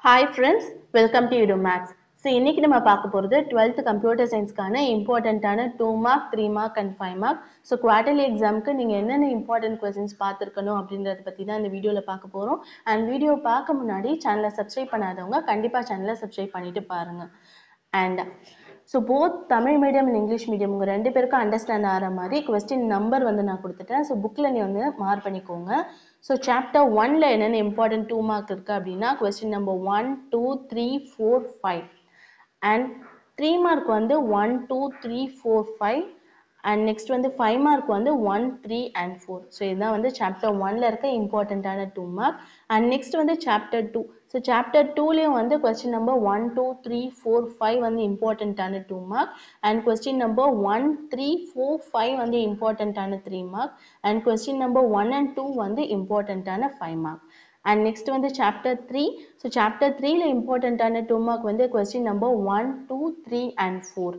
Hi friends, welcome to Maths. So இன்னைக்கு நம்ம பார்க்க போறது 12th கம்ப்யூட்டர் சயின்ஸ்க்கான இம்பார்ட்டன்ட்டான 2 mark 3 mark and 5 mark. So quarterly எக்ஸாமுக்கு நீங்கள் என்னென்ன இம்பார்ட்டன்ட் கொஸ்டின்ஸ் பார்த்துருக்கணும் அப்படின்றத பற்றி தான் இந்த வீடியோவில் பார்க்க போகிறோம். அண்ட் வீடியோ பார்க்க முன்னாடி சேனலை சப்ஸ்கிரைப் பண்ணாதவங்க கண்டிப்பாக சேனலை சப்ஸ்கிரைப் பண்ணிட்டு பாருங்கள். And so both Tamil medium and English medium உங்கள் ரெண்டு பேருக்கும் அண்டர்ஸ்டாண்ட் ஆகிற மாதிரி கொஸ்டின் நம்பர் வந்து நான் கொடுத்துட்டேன். ஸோ புக்கில் நீ வந்து மார்க் பண்ணிக்கோங்க. ஸோ சாப்டர் 1ல் என்னென்ன இம்பார்ட்டன்ட் 2 மார்க் இருக்குது அப்படின்னா கொஸ்டின் நம்பர் 1, 2, 3, 4, 5 அண்ட் 3 மார்க் வந்து 1, 2, 3, 4, 5 அண்ட் நெக்ஸ்ட் வந்து 5 மார்க் வந்து 1, 3 அண்ட் 4. ஸோ இதுதான் வந்து சாப்டர் 1ல் இருக்க இம்பார்ட்டண்ட்டான 2 மார்க். அண்ட் நெக்ஸ்ட் வந்து சாப்டர் 2. ஸோ சாப்டர் 2லேயும் வந்து கொஸ்டின் நம்பர் 1, 2, 3, 4, 5 வந்து இம்பார்ட்டண்ட்டான 2 மார்க் அண்ட் கொஸ்டின் நம்பர் 1, 3, 4, 5 வந்து இம்பார்ட்டண்ட்டான 3 mark and question number 1 and 2 வந்து இம்பார்ட்டண்ட்டான 5 மார்க். அண்ட் நெக்ஸ்ட் வந்து சாப்டர் 3. ஸோ சாப்டர் 3ல இம்பார்ட்டண்ட்டான 2 மார்க் வந்து கொஸ்டின் நம்பர் 1, 2, 3 and 4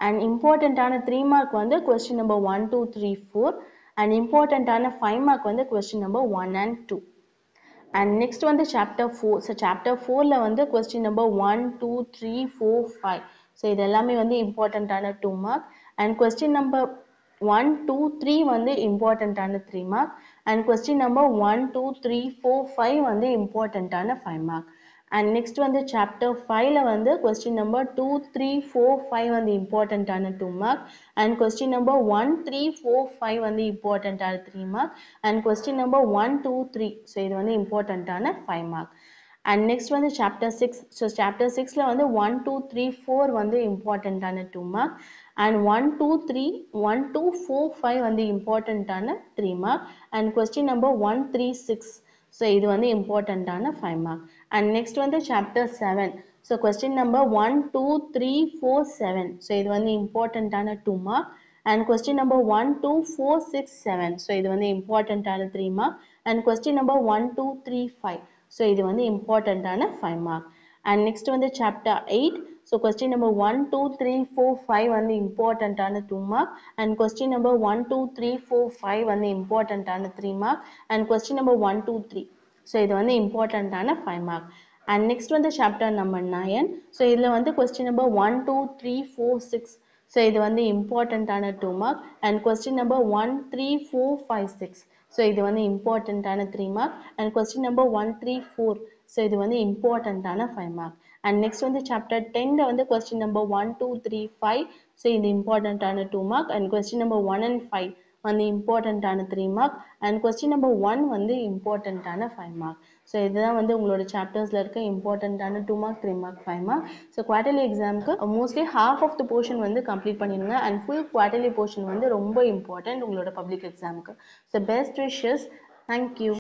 அண்ட் இம்பார்ட்டண்ட்டான 3 மார்க் வந்து கொஸ்டின் நம்பர் 1, 2, 3, 4 அண்ட் இம்பார்ட்டண்ட்டான 5 மார்க் வந்து question number 1 and 2. And next வந்து சாப்டர் 4. ஸோ சாப்டர் 4ல வந்து கொஸ்டின் நம்பர் 1, 2, 3, 4, 5. ஸோ இது எல்லாமே வந்து இம்பார்ட்டண்ட்டான 2 மார்க் அண்ட் கொஸ்டின் நம்பர் 1, 2, 3 வந்து இம்பார்ட்டண்ட்டான 3 மார்க் அண்ட் கொஸ்டின் நம்பர் 1, 2, 3, 4, 5 வந்து இம்பார்ட்டண்ட்டான 5 மார்க். அண்ட் நெக்ஸ்ட் வந்து சாப்டர் 5ல வந்து கொஸ்டின் நம்பர் 2, 3, 4, 5 வந்து இம்பார்ட்டண்ட்டான 2 மார்க் அண்ட் கொஸ்டின் நம்பர் 1, 3, 4, 5 வந்து இம்பார்ட்டண்ட்டான 3 mark and question number 1, 2, 3. So இது வந்து இம்பார்ட்டண்ட்டான 5 மார்க். அண்ட் நெக்ஸ்ட் வந்து சாப்டர் 6. ஸோ சாப்டர் 6ல வந்து 1, 2, 3, 4 வந்து இம்பார்ட்டண்ட்டான 2 மார்க் அண்ட் 1, 2, 3, 1, 2, 4, 5 வந்து இம்பார்ட்டண்ட்டான 3 mark and question number 1, 3, 6. So இது வந்து இம்பார்ட்டண்ட்டான 5 மார்க். அண்ட் நெக்ஸ்ட் வந்து chapter 7. So question number 1, 2, 3, 4, 7. So இது வந்து இம்பார்ட்டண்ட்டான 2 mark and question number 1, 2, 4, 6, 7. So இது வந்து இம்பார்ட்டண்ட்டான 3 mark and question number 1, 2, 3, 5. So இது வந்து இம்பார்ட்டண்ட்டான 5 மார்க். அண்ட் நெக்ஸ்ட் வந்து சாப்டர் 8. ஸோ கொஸ்டின் நம்பர் 1, 2, 3, 4, 5 வந்து இம்பார்ட்டண்ட்டான 2 மார்க் அண்ட் கொஸ்டின் நம்பர் 1, 2, 3, 4, 5 வந்து இம்பார்ட்டண்ட்டான 3 mark and question number 1, 2, 3. So இது வந்து இம்பார்ட்டண்ட்டான 5 மார்க். அண்ட் நெக்ஸ்ட் வந்து சாப்டர் நம்பர் 9. ஸோ இதில் வந்து கொஸ்டின் நம்பர் 1, 2, 3, 4, 6. ஸோ இது வந்து இம்பார்ட்டண்ட்டான 2 mark and question number 1, 3, 4, 5, 6. So இது வந்து இம்பார்ட்டண்ட்டான 3 mark and question number 1, 3, 4. So இது வந்து இம்பார்ட்டண்ட்டான 5 மார்க். அண்ட் நெக்ஸ்ட் வந்து சாப்டர் 10ல வந்து கொஸ்டின் நம்பர் 1, 2, 3, 5. ஸோ இது இம்பார்ட்டண்ட்டான 2 mark and question number 1 and 5 வந்து இம்பார்ட்டண்ட்டான 3 மார்க் அண்ட் கொஸ்டின் நம்பர் 1 வந்து இம்பார்ட்டண்ட்டான 5 மார்க். ஸோ இதுதான் வந்து உங்களோட சாப்டர்ஸில் இருக்க இம்பார்ட்டண்ட்டான 2 mark 3 mark 5 mark. So quarterly எக்ஸாமுக்கு mostly half of the portion வந்து கம்ப்ளீட் பண்ணிடுங்க அண்ட் ஃபுல் குவார்டர்லி போர்ஷன் வந்து ரொம்ப இம்பார்ட்டன்ட் உங்களோட பப்ளிக் எக்ஸாமுக்கு. So best wishes. தேங்க்யூ.